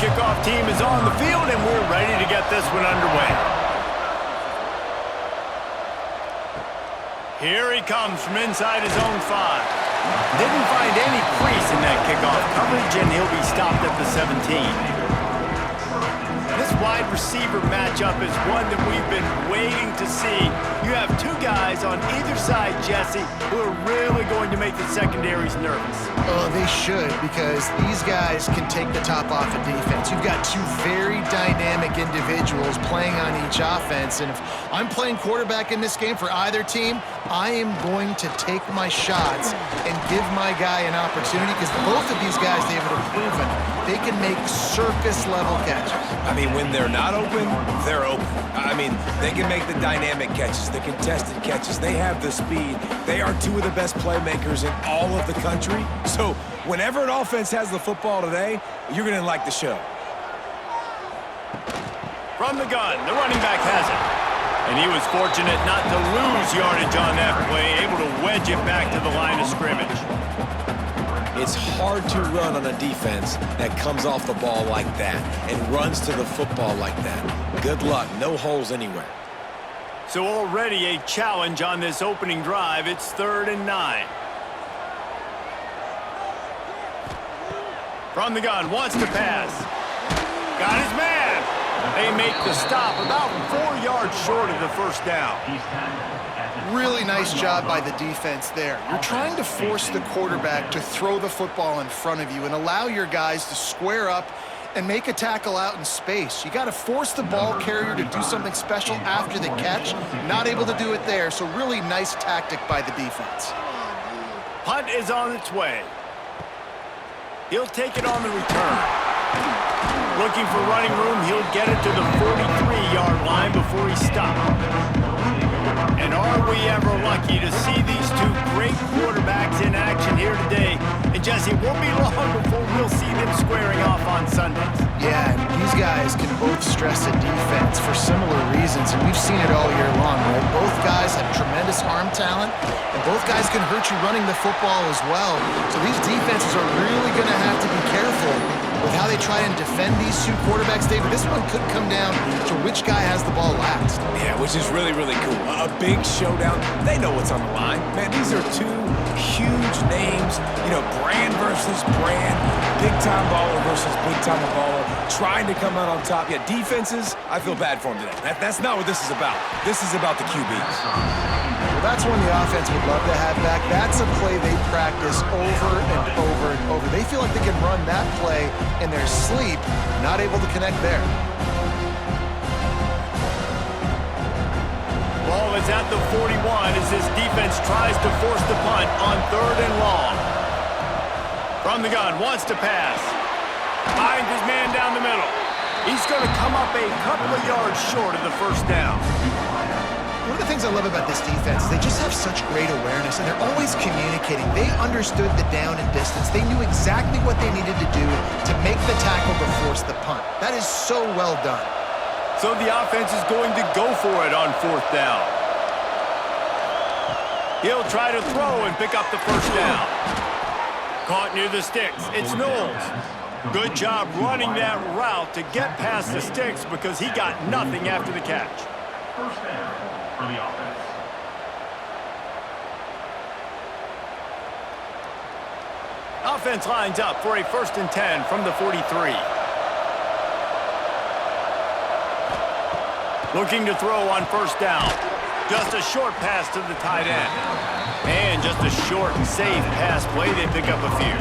kickoff team is on the field, and we're ready to get this one underway. Here he comes from inside his own 5. Didn't find any crease in that kickoff coverage, and he'll be stopped at the 17. This wide receiver matchup is one that we've been waiting to see. You have two guys on either side, Jesse, who are really going to make the secondaries nervous. Oh, they should, because these guys can take the top off of defense. You've got two very dynamic individuals playing on each offense, and if I'm playing quarterback in this game for either team, I am going to take my shots and give my guy an opportunity, because both of these guys, David, have proven they can make circus-level catches. I mean, when they're not open, they're open. I mean, they can make the dynamic catches, the contested catches. They have the speed. They are two of the best playmakers in all of the country. So whenever an offense has the football today, you're going to like the show. From the gun, the running back has it. And he was fortunate not to lose yardage on that play, able to wedge it back to the line of scrimmage. It's hard to run on a defense that comes off the ball like that and runs to the football like that. Good luck. No holes anywhere. So already a challenge on this opening drive. It's 3rd and 9. From the gun, wants to pass. Got his man. They make the stop about 4 yards short of the first down. Really nice job by the defense there. You're trying to force the quarterback to throw the football in front of you and allow your guys to square up and make a tackle out in space. You got to force the ball carrier to do something special after the catch. Not able to do it there, so really nice tactic by the defense. Punt is on its way. He'll take it on the return. Looking for running room, he'll get it to the 43-yard line before he stops. And are we ever lucky to see these two great quarterbacks in action here today. And Jesse, it won't be long before we'll see them squaring off on Sundays. Yeah, and these guys can both stress a defense for similar reasons, and we've seen it all year long, right? Both guys have tremendous arm talent, and both guys can hurt you running the football as well. So these defenses are really going to have to be careful with how they try and defend these two quarterbacks. David, this one could come down to which guy has the ball last. Yeah, which is really, really cool. A big showdown. They know what's on the line. Man, these are two huge names. You know, brand versus brand. Big-time baller versus big-time baller. Trying to come out on top. Yeah, defenses, I feel bad for them today. That's not what this is about. This is about the QBs. Well, that's one the offense would love to have back. That's a play they practice over and over and over. They feel like they can run that play in their sleep, not able to connect there. Ball is at the 41 as this defense tries to force the punt on 3rd and long. From the gun, wants to pass. Finds his man down the middle. He's going to come up a couple of yards short of the first down. One of the things I love about this defense is they just have such great awareness, and they're always communicating. They understood the down and distance. They knew exactly what they needed to do to make the tackle to force the punt. That is so well done. So the offense is going to go for it on 4th down. He'll try to throw and pick up the first down. Caught near the sticks. It's Knowles. Good job running that route to get past the sticks because he got nothing after the catch. First down for the offense. Offense lines up for a 1st and 10 from the 43. Looking to throw on 1st down. Just a short pass to the tight end. And just a short, safe pass play. They pick up a few.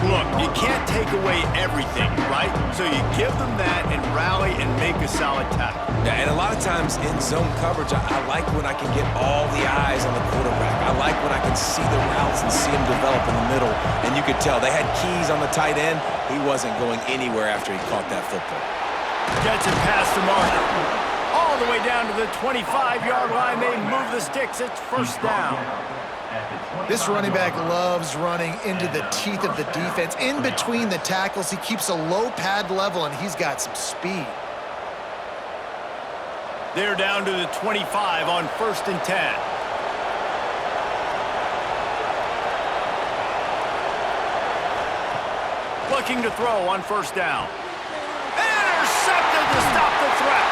Look, you can't take away everything, right? So you give them that and rally and make a solid tackle. Yeah, and a lot of times in zone coverage, I like when I can get all the eyes on the quarterback. I like when I can see the routes and see him develop in the middle. And you could tell they had keys on the tight end. He wasn't going anywhere after he caught that football. Gets it past the marker. All the way down to the 25-yard line. They move the sticks. It's 1st down. This running back loves running into the teeth of the defense. In between the tackles, he keeps a low pad level, and he's got some speed. They're down to the 25 on 1st and 10. Looking to throw on first down. Intercepted to stop the threat.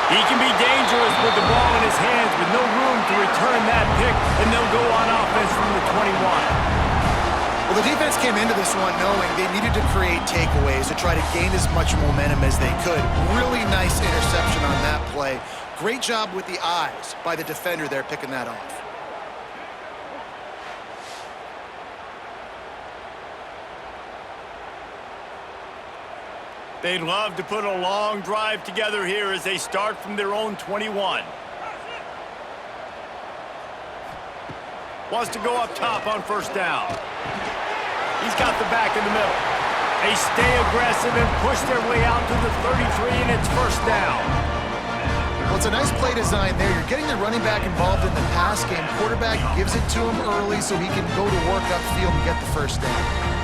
He can be dangerous with the ball in his hands with no room to return that pick, and they'll go on offense from the 21. Well, the defense came into this one knowing they needed to create takeaways to try to gain as much momentum as they could. Really nice interception on that play. Great job with the eyes by the defender there picking that off. They'd love to put a long drive together here as they start from their own 21. Wants to go up top on first down. He's got the back in the middle. They stay aggressive and push their way out to the 33, and it's first down. Well, it's a nice play design there. You're getting the running back involved in the pass game. Quarterback gives it to him early so he can go to work upfield and get the first down.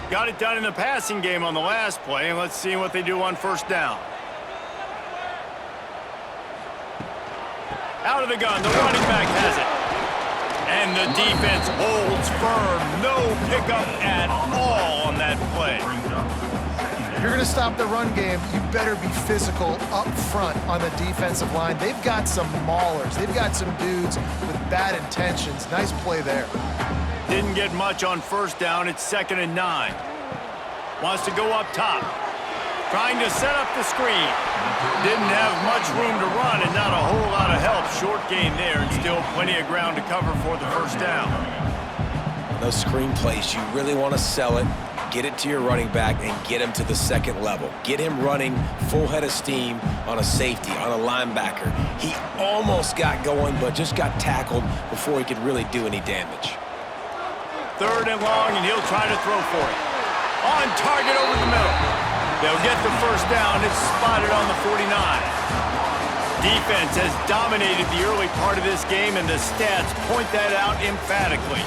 Got it done in the passing game on the last play, and let's see what they do on first down. Out of the gun, the running back has it. And the defense holds firm. No pickup at all on that play. If you're going to stop the run game, you better be physical up front on the defensive line. They've got some maulers. They've got some dudes with bad intentions. Nice play there. Didn't get much on first down. It's 2nd and 9. Wants to go up top. Trying to set up the screen. Didn't have much room to run and not a whole lot of help. Short gain there and still plenty of ground to cover for the first down. Those screen plays, you really want to sell it, get it to your running back, and get him to the second level. Get him running full head of steam on a safety, on a linebacker. He almost got going, but just got tackled before he could really do any damage. 3rd and long, and he'll try to throw for it. On target over the middle. They'll get the first down. It's spotted on the 49. Defense has dominated the early part of this game, and the stats point that out emphatically.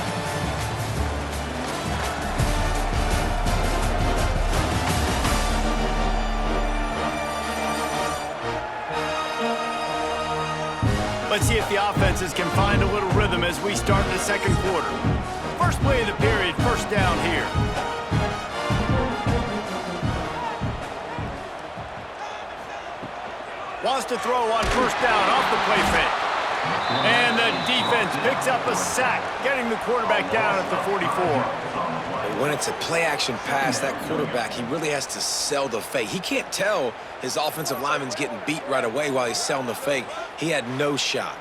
Let's see if the offenses can find a little rhythm as we start the second quarter. First play of the period, first down here. Wants to throw on first down off the play fake. And the defense picks up a sack, getting the quarterback down at the 44. But when it's a play-action pass, that quarterback, he really has to sell the fake. He can't tell his offensive lineman's getting beat right away while he's selling the fake. He had no shot.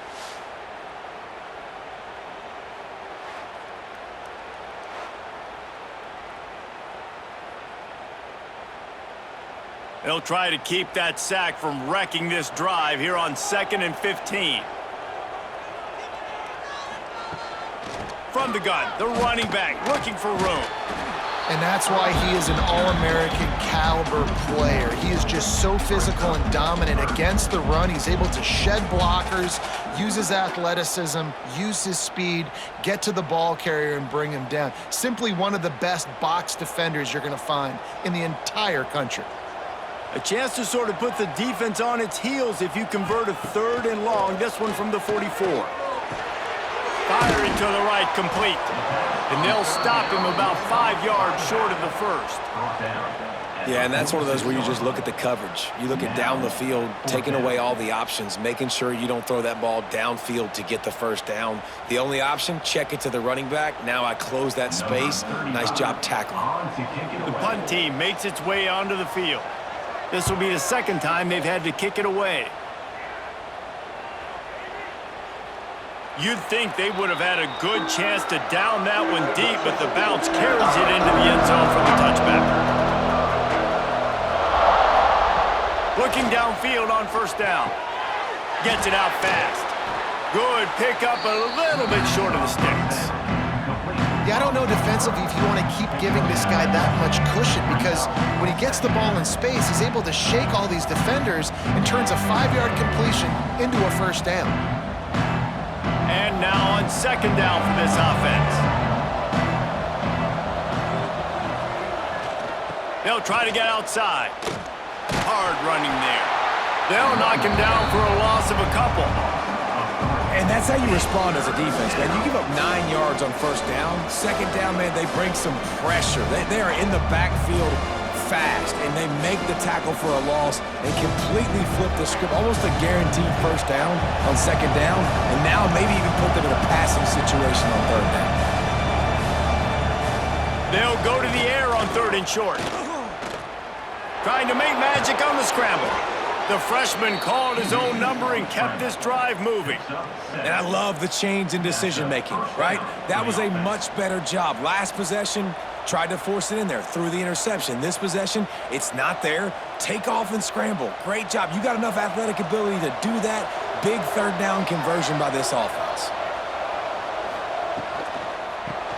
They'll try to keep that sack from wrecking this drive here on 2nd and 15. From the gun, the running back looking for room. And that's why he is an All-American caliber player. He is just so physical and dominant against the run. He's able to shed blockers, use his athleticism, use his speed, get to the ball carrier and bring him down. Simply one of the best box defenders you're going to find in the entire country. A chance to sort of put the defense on its heels if you convert a 3rd and long. This one from the 44. Firing to the right, complete. And they'll stop him about 5 yards short of the first. Yeah, and that's one of those where you just look at the coverage. You look at down the field, taking away all the options, making sure you don't throw that ball downfield to get the first down. The only option, check it to the running back. Now I close that space. Nice job tackling. The punt team makes its way onto the field. This will be the second time they've had to kick it away. You'd think they would have had a good chance to down that one deep, but the bounce carries it into the end zone for the touchback. Looking downfield on first down. Gets it out fast. Good pickup, a little bit short of the sticks. Yeah, I don't know defensively if you want to keep giving this guy that much cushion because when he gets the ball in space, he's able to shake all these defenders and turns a 5-yard completion into a first down. And now on second down for this offense. They'll try to get outside. Hard running there. They'll knock him down for a loss of a couple. And that's how you respond as a defense, man. You give up 9 yards on first down. Second down, man, they bring some pressure. They are in the backfield fast, and they make the tackle for a loss and completely flip the script. Almost a guaranteed first down on second down, and now maybe even put them in a passing situation on third down. They'll go to the air on 3rd and short. Trying to make magic on the scramble. The freshman called his own number and kept this drive moving. And I love the change in decision-making, right? That was a much better job. Last possession, tried to force it in there, threw the interception. This possession, it's not there. Take off and scramble. Great job. You got enough athletic ability to do that. Big third down conversion by this offense.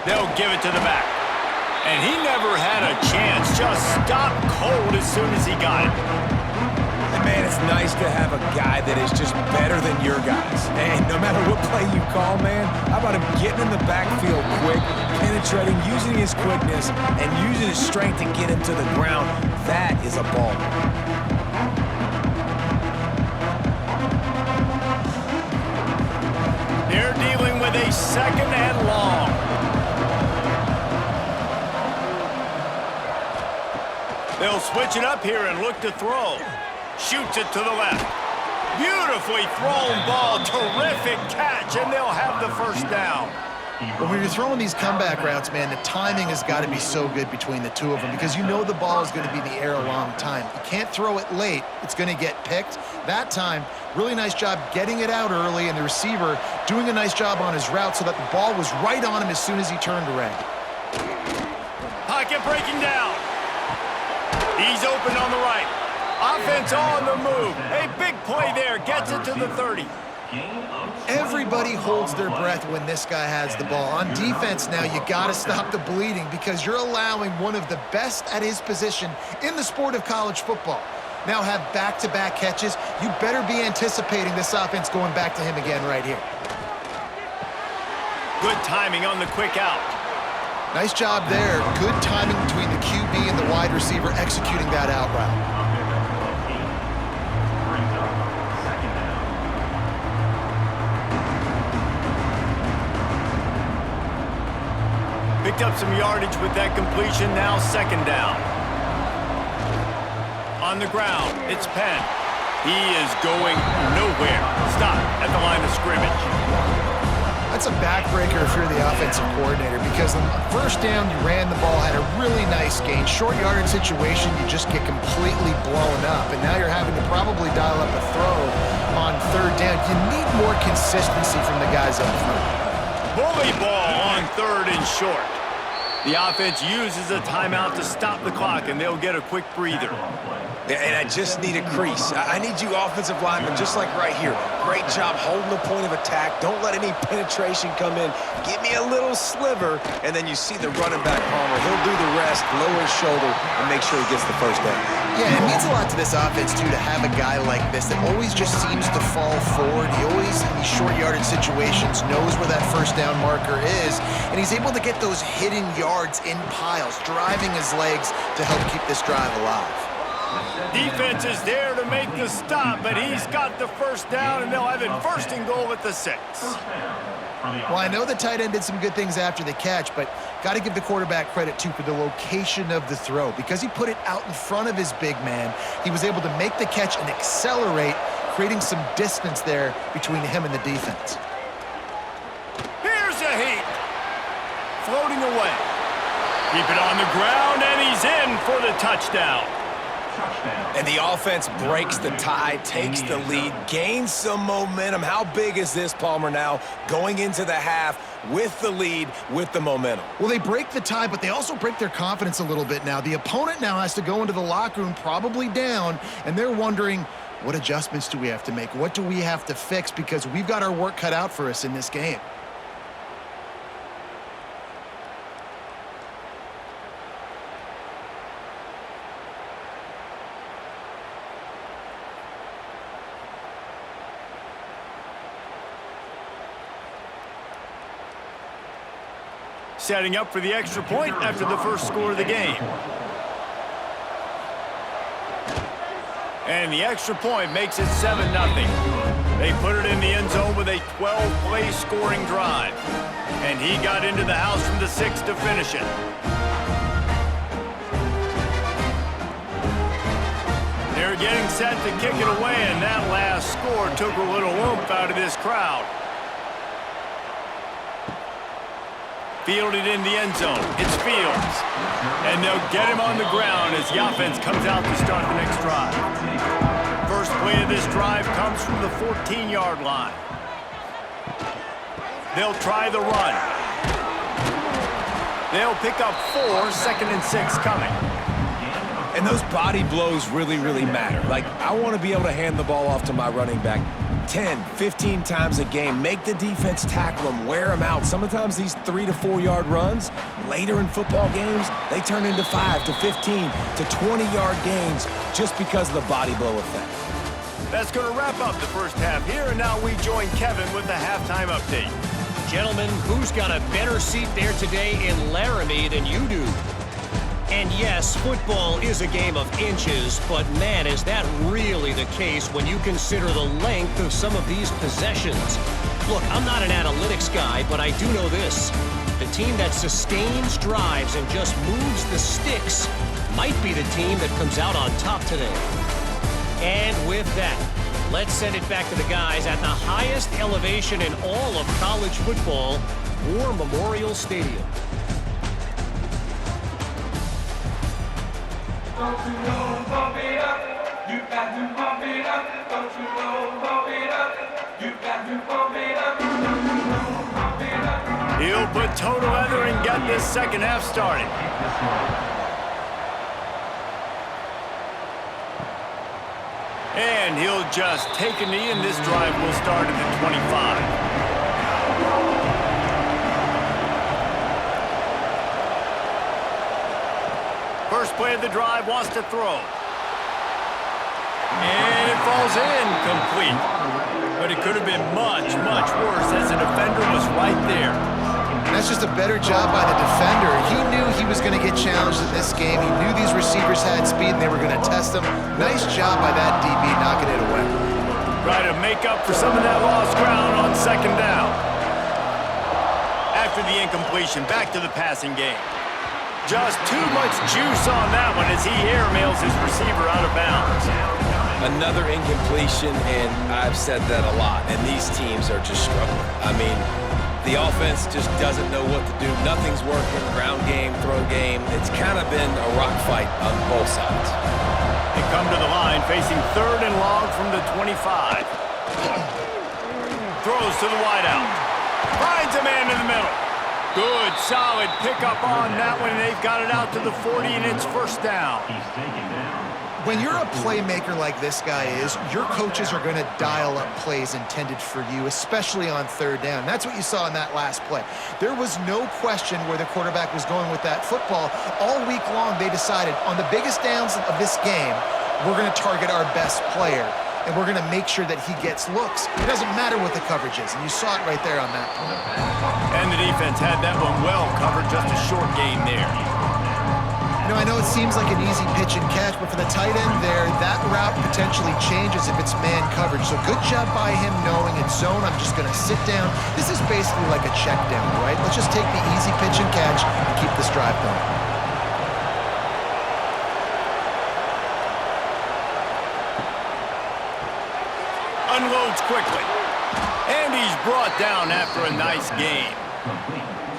They'll give it to the back. And he never had a chance. Just stopped cold as soon as he got it. And man, it's nice to have a guy that is just better than your guys. And no matter what play you call, man, how about him getting in the backfield quick, penetrating, using his quickness, and using his strength to get him to the ground. That is a ball. They're dealing with a 2nd and long. They'll switch it up here and look to throw. Shoots it to the left. Beautifully thrown ball. Terrific catch, and they'll have the first down. When you're throwing these comeback routes, man, the timing has got to be so good between the two of them because you know the ball is going to be in the air a long time. You can't throw it late. It's going to get picked. That time, really nice job getting it out early, and the receiver doing a nice job on his route so that the ball was right on him as soon as he turned around. Pocket breaking down. He's open on the right. Offense on the move. A big play there. Gets it to the 30. Everybody holds their breath when this guy has the ball. On defense now, you got to stop the bleeding because you're allowing one of the best at his position in the sport of college football. Now have back-to-back catches. You better be anticipating this offense going back to him again right here. Good timing on the quick out. Nice job there. Good timing between the QB and the wide receiver executing that out route. Picked up some yardage with that completion. Now 2nd down. On the ground, it's Penn. He is going nowhere. Stop at the line of scrimmage. That's a backbreaker if you're the offensive coordinator because on the first down, you ran the ball, had a really nice gain. Short yardage situation, you just get completely blown up. And now you're having to probably dial up a throw on 3rd down. You need more consistency from the guys up front. Bully ball on 3rd and short. The offense uses a timeout to stop the clock, and they'll get a quick breather. And I just need a crease. I need you offensive linemen just like right here. Great job holding the point of attack. Don't let any penetration come in. Give me a little sliver, and then you see the running back, Palmer. He'll do the rest, lower his shoulder, and make sure he gets the first down. Yeah, it means a lot to this offense, too, to have a guy like this that always just seems to fall forward. He always, in these short yardage situations, knows where that first down marker is, and he's able to get those hidden yards in piles, driving his legs to help keep this drive alive. Defense is there to make the stop, but he's got the first down, and they'll have it 1st and goal at the 6. Well, I know the tight end did some good things after the catch, but got to give the quarterback credit, too, for the location of the throw. Because he put it out in front of his big man, he was able to make the catch and accelerate, creating some distance there between him and the defense. Here's a heat. Floating away. Keep it on the ground, and he's in for the touchdown. And the offense breaks the tie, takes the lead, gains some momentum. How big is this, Palmer, now going into the half with the lead, with the momentum? Well, they break the tie, but they also break their confidence a little bit now. The opponent now has to go into the locker room probably down, and they're wondering, what adjustments do we have to make? What do we have to fix? Because we've got our work cut out for us in this game. Setting up for the extra point after the first score of the game. And the extra point makes it 7-0. They put it in the end zone with a 12-play scoring drive. And he got into the house from the 6 to finish it. They're getting set to kick it away, and that last score took a little oomph out of this crowd. Fielded in the end zone. It's Fields. And they'll get him on the ground as the offense comes out to start the next drive. First play of this drive comes from the 14-yard line. They'll try the run. They'll pick up 4, 2nd and 6 coming. And those body blows really, really matter. Like, I want to be able to hand the ball off to my running back 10, 15 times a game. Make the defense tackle them, wear them out. Sometimes these 3 to 4 yard runs, later in football games, they turn into 5 to 15 to 20-yard gains just because of the body blow effect. That's going to wrap up the first half here, and now we join Kevin with the halftime update. Gentlemen, who's got a better seat there today in Laramie than you do? And yes, football is a game of inches, but man, is that really the case when you consider the length of some of these possessions. Look, I'm not an analytics guy, but I do know this. The team that sustains drives and just moves the sticks might be the team that comes out on top today. And with that, let's send it back to the guys at the highest elevation in all of college football, War Memorial Stadium. Don't you know, pump it up. You got to pump it up. Don't you know, pump it up. You got to pump it up. Don't you know, pump it up. He'll put toe together and get this second half started. And he'll just take a knee, and this drive will start at the 25. First play of the drive, wants to throw. And it falls in, complete. But it could have been much, much worse as the defender was right there. That's just a better job by the defender. He knew he was going to get challenged in this game. He knew these receivers had speed and they were going to test him. Nice job by that DB knocking it away. Try to make up for some of that lost ground on second down. After the incompletion, back to the passing game. Just too much juice on that one as he airmails his receiver out of bounds. Another incompletion, and I've said that a lot, and these teams are just struggling. I mean, the offense just doesn't know what to do. Nothing's working. Ground game, throw game. It's kind of been a rock fight on both sides. They come to the line facing 3rd and long from the 25. Throws to the wideout. Finds a man in the middle. Good, solid pickup on that one, and they've got it out to the 40, and it's first down. He's taken down. When you're a playmaker like this guy is, your coaches are going to dial up plays intended for you, especially on 3rd down. That's what you saw in that last play. There was no question where the quarterback was going with that football. All week long, they decided on the biggest downs of this game, we're going to target our best player, and we're going to make sure that he gets looks. It doesn't matter what the coverage is, and you saw it right there on that play. And the defense had that one well covered, just a short gain there. You know, I know it seems like an easy pitch and catch, but for the tight end there, that route potentially changes if it's man coverage. So good job by him knowing it's zone. I'm just going to sit down. This is basically like a check down, right? Let's just take the easy pitch and catch and keep this drive going. Unloads quickly. And he's brought down after a nice game.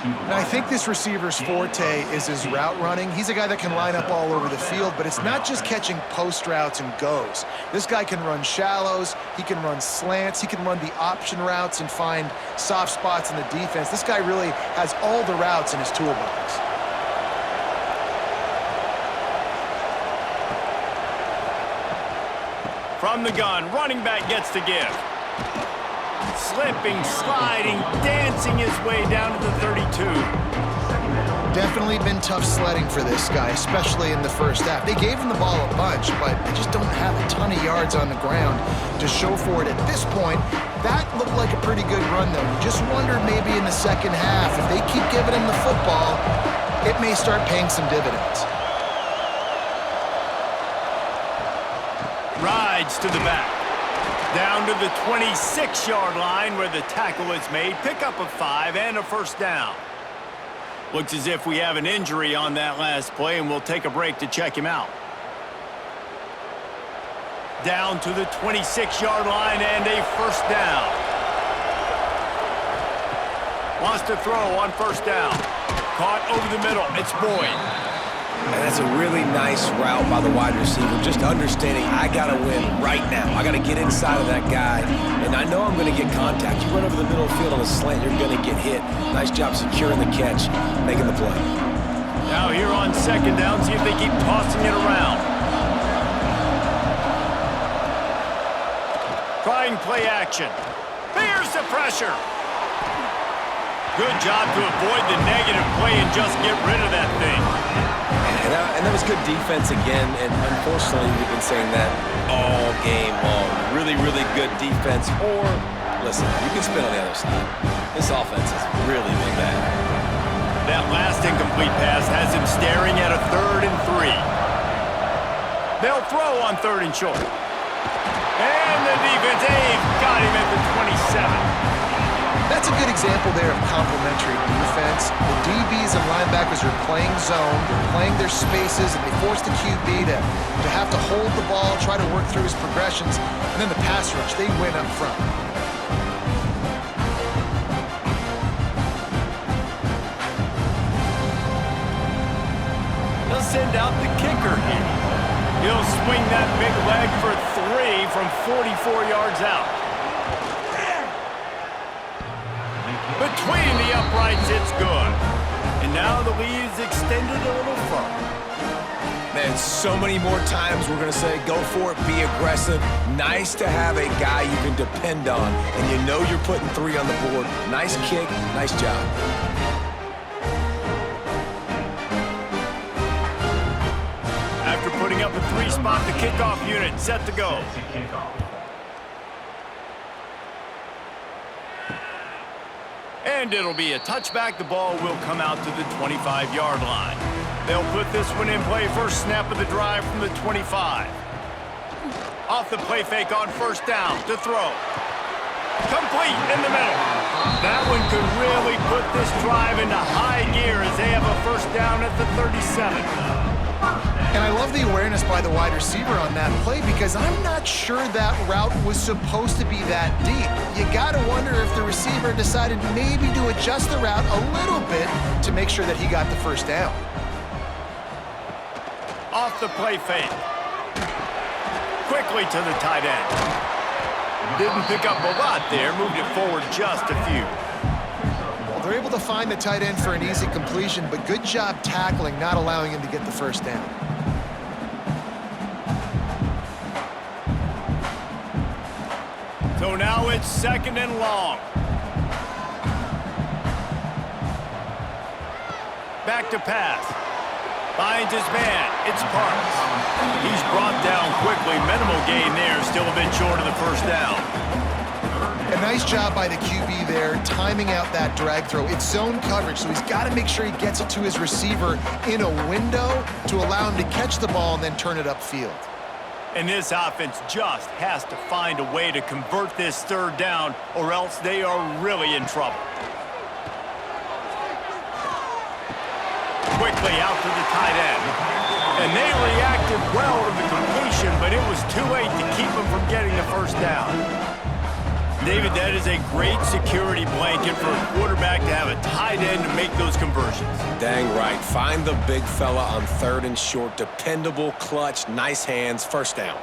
And I think this receiver's forte is his route running. He's a guy that can line up all over the field, but it's not just catching post routes and goes. This guy can run shallows, he can run slants, he can run the option routes and find soft spots in the defense. This guy really has all the routes in his toolbox. From the gun, running back gets the give. Slipping, sliding, dancing his way down to the 32. Definitely been tough sledding for this guy, especially in the first half. They gave him the ball a bunch, but they just don't have a ton of yards on the ground to show for it at this point. That looked like a pretty good run, though. You just wonder maybe in the second half, if they keep giving him the football, it may start paying some dividends. Rides to the back. Down to the 26-yard line where the tackle is made. Pick up a 5 and a first down. Looks as if we have an injury on that last play, and we'll take a break to check him out. Down to the 26-yard line and a first down. Wants to throw on first down. Caught over the middle. It's Boyd. And that's a really nice route by the wide receiver. Just understanding I got to win right now. I got to get inside of that guy. And I know I'm going to get contact. You run over the middle of the field on a slant, you're going to get hit. Nice job securing the catch, making the play. Now here on second down, see if they keep tossing it around. Trying play action. Here's the pressure. Good job to avoid the negative play and just get rid of that thing. And that was good defense again, and unfortunately we've been saying that all game long. Really, really good defense, or, listen, you can spin on the other side. This offense has really been bad. That last incomplete pass has him staring at a 3rd and 3. They'll throw on 3rd and short. And the defense, they've got him at the 27. That's a good example there of complementary defense. The DBs and linebackers are playing zone, they're playing their spaces, and they force the QB to have to hold the ball, try to work through his progressions, and then the pass rush, they win up front. They'll send out the kicker here. He'll swing that big leg for 3 from 44 yards out. Between the uprights, it's good. And now the lead is extended a little further. Man, so many more times we're going to say, go for it, be aggressive. Nice to have a guy you can depend on, and you know you're putting 3 on the board. Nice kick, nice job. After putting up a 3-spot, the kickoff unit set to go. And it'll be a touchback. The ball will come out to the 25-yard line. They'll put this one in play. First snap of the drive from the 25. Off the play fake on first down to throw. Complete in the middle. That one could really put this drive into high gear as they have a first down at the 37. And I love the awareness by the wide receiver on that play because I'm not sure that route was supposed to be that deep. You got to wonder if the receiver decided maybe to adjust the route a little bit to make sure that he got the first down. Off the play fake. Quickly to the tight end. Didn't pick up a lot there, moved it forward just a few. Well, they're able to find the tight end for an easy completion, but good job tackling, not allowing him to get the first down. So now it's 2nd and long. Back to pass. Finds his man. It's Parks. He's brought down quickly. Minimal gain there. Still a bit short of the first down. A nice job by the QB there, timing out that drag throw. It's zone coverage, so he's got to make sure he gets it to his receiver in a window to allow him to catch the ball and then turn it upfield. And this offense just has to find a way to convert this 3rd down, or else they are really in trouble. Quickly out to the tight end. And they reacted well to the completion, but it was too late to keep them from getting the first down. David, that is a great security blanket for a quarterback to have a tight end to make those conversions. Dang right. Find the big fella on 3rd and short. Dependable, clutch, nice hands, first down.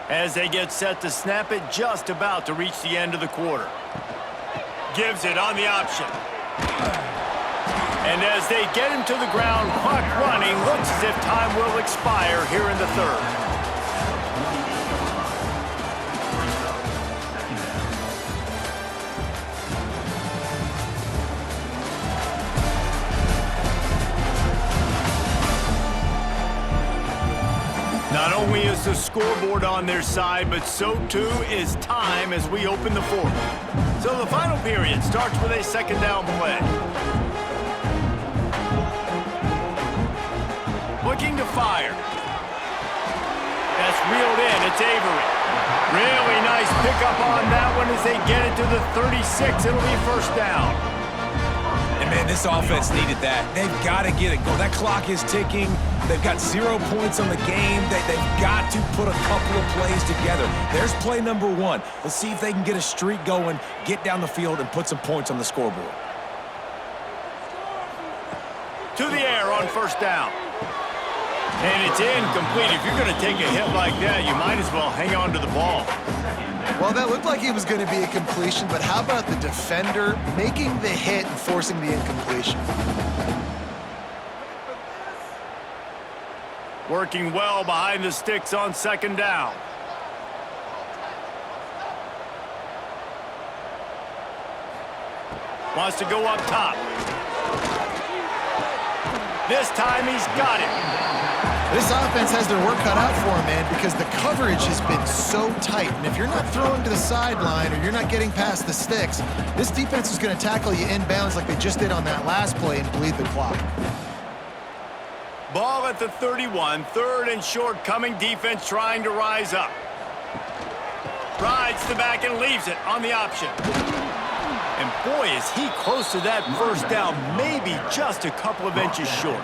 As they get set to snap it, just about to reach the end of the quarter. Gives it on the option. And as they get him to the ground, clock running, looks as if time will expire here in the 3rd. Not only is the scoreboard on their side, but so too is time as we open the 4th. So the final period starts with a 2nd down play. Looking to fire. That's reeled in. It's Avery. Really nice Nice pickup on that one as they get it to the 36. It'll be first down. And, man, this offense needed that. They've got to get it going. That clock is ticking. They've got 0 points on the game. They've got to put a couple of plays together. There's play number 1. Let's see if they can get a streak going, get down the field, and put some points on the scoreboard. To the air on first down. And it's incomplete. If you're going to take a hit like that, you might as well hang on to the ball. Well, that looked like it was going to be a completion, but how about the defender making the hit and forcing the incompletion? Working well behind the sticks on second down. Wants to go up top. This time he's got it. This offense has their work cut out for them, man, because the coverage has been so tight. And if you're not throwing to the sideline or you're not getting past the sticks, this defense is going to tackle you inbounds like they just did on that last play and bleed the clock. Ball at the 31, third and short coming. Defense trying to rise up. Rides the back and leaves it on the option. And boy, is he close to that first down, maybe just a couple of inches short.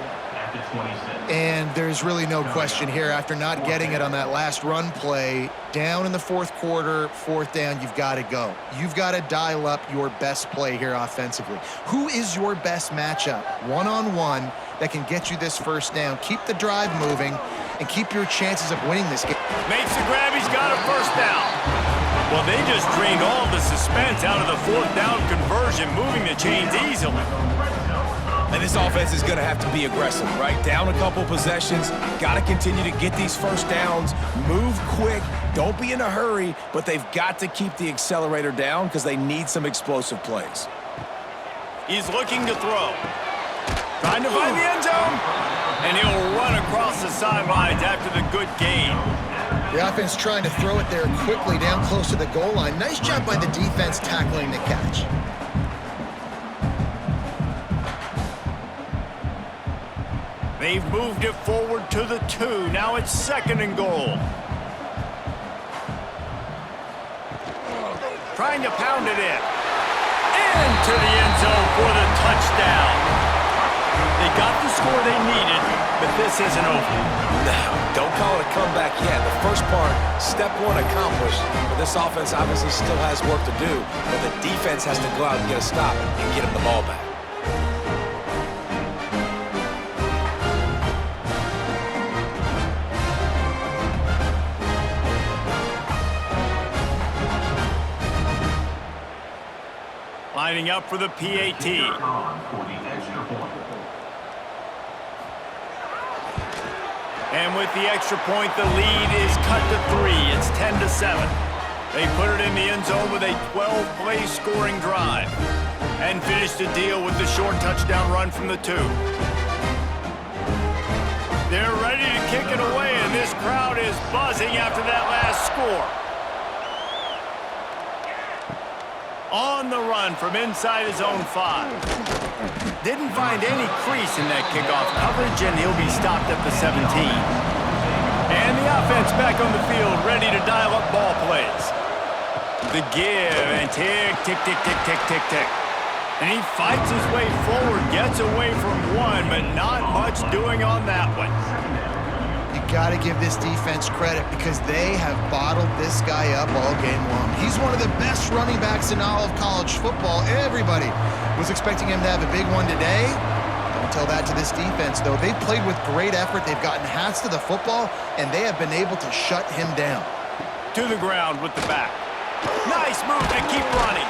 And there's really no question here, after not getting it on that last run play, down in the fourth quarter, fourth down, you've got to go. You've got to dial up your best play here offensively. Who is your best matchup, one-on-one, that can get you this first down? Keep the drive moving and keep your chances of winning this game. Makes the grab, he's got a first down. Well, they just drained all the suspense out of the fourth down conversion, moving the chains easily. And this offense is going to have to be aggressive, right? Down a couple possessions, got to continue to get these first downs, move quick, don't be in a hurry, but they've got to keep the accelerator down because they need some explosive plays. He's looking to throw. Trying to find the end zone. And he'll run across the sidelines after the good gain. The offense trying to throw it there quickly down close to the goal line. Nice job by the defense tackling the catch. They've moved it forward to the 2. Now it's second and goal. Trying to pound it in. Into the end zone for the touchdown. They got the score they needed, but this isn't over. No, don't call it a comeback yet. The first part, step 1 accomplished. But this offense obviously still has work to do, but the defense has to go out and get a stop and get him the ball back. Lining up for the PAT. And with the extra point, the lead is cut to 3. It's 10-7. They put it in the end zone with a 12-play scoring drive and finish the deal with the short touchdown run from the 2. They're ready to kick it away, and this crowd is buzzing after that last score. On the run from inside his own 5. Didn't find any crease in that kickoff coverage, and he'll be stopped at the 17. And the offense back on the field, ready to dial up ball plays. The give, and tick, tick, tick, tick, tick, tick, tick. And he fights his way forward, gets away from one, but not much doing on that one. You got to give this defense credit because they have bottled this guy up all game long. He's one of the best running backs in all of college football. Everybody was expecting him to have a big one today. Don't tell that to this defense, though. They've played with great effort. They've gotten hats to the football, and they have been able to shut him down. To the ground with the back. Nice move to keep running.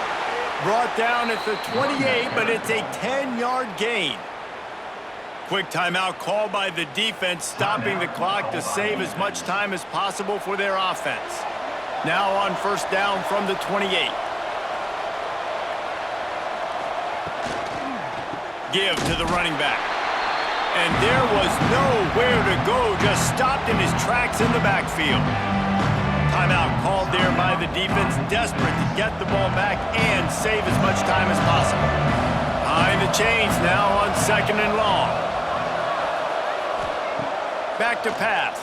Brought down at the 28, but it's a 10-yard gain. Quick timeout called by the defense, stopping the clock to save as much time as possible for their offense. Now on first down from the 28. Give to the running back. And there was nowhere to go, just stopped in his tracks in the backfield. Timeout called there by the defense, desperate to get the ball back and save as much time as possible. Behind the chains now on second and long. Back to pass.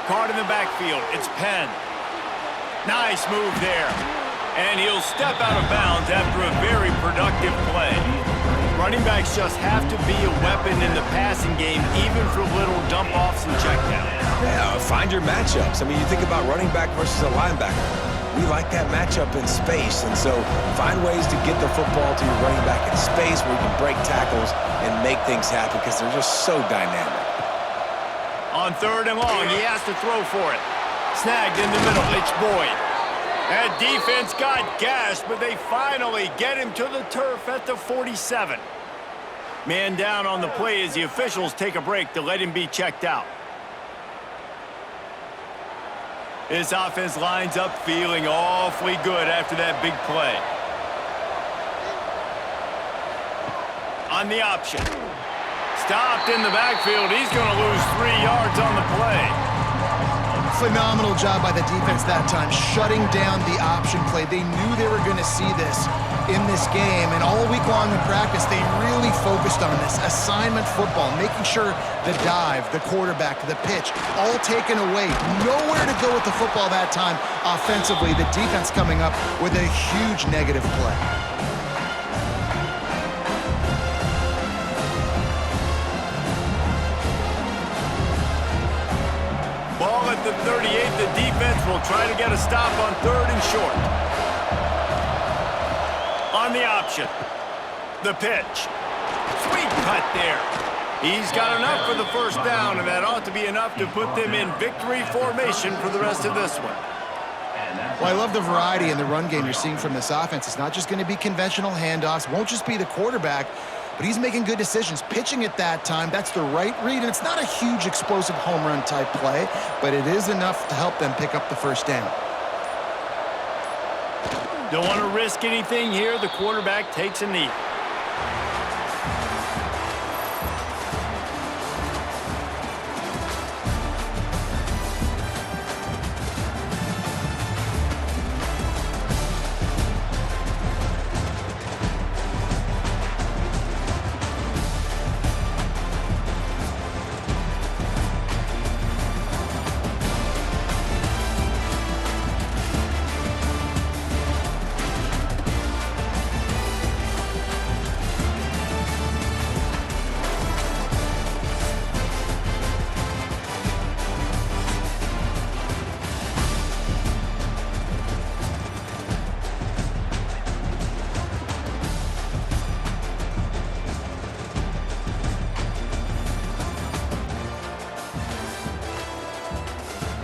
Caught in the backfield. It's Penn. Nice move there. And he'll step out of bounds after a very productive play. Running backs just have to be a weapon in the passing game, even for little dump-offs and checkdowns. Yeah, find your matchups. I mean, you think about running back versus a linebacker. We like that matchup in space, and so find ways to get the football to your running back in space where you can break tackles and make things happen because they're just so dynamic. On 3rd and long, he has to throw for it. Snagged in the middle, it's Boyd. That defense got gashed, but they finally get him to the turf at the 47. Man down on the play as the officials take a break to let him be checked out. This offense lines up feeling awfully good after that big play. On the option. Stopped in the backfield. He's going to lose 3 yards on the play. Phenomenal job by the defense that time, shutting down the option play. They knew they were going to see this in this game, and all week long in practice, they really focused on this assignment football, making sure the dive, the quarterback, the pitch, all taken away. Nowhere to go with the football that time offensively. The defense coming up with a huge negative play. Ball at the 38, the defense will try to get a stop on 3rd and short. On the option, the pitch. Sweet cut there. He's got enough for the first down, and that ought to be enough to put them in victory formation for the rest of this one. Well, I love the variety in the run game you're seeing from this offense. It's not just going to be conventional handoffs, won't just be the quarterback, but he's making good decisions. Pitching at that time, that's the right read, and it's not a huge explosive home run type play, but it is enough to help them pick up the first down. Don't want to risk anything here. The quarterback takes a knee.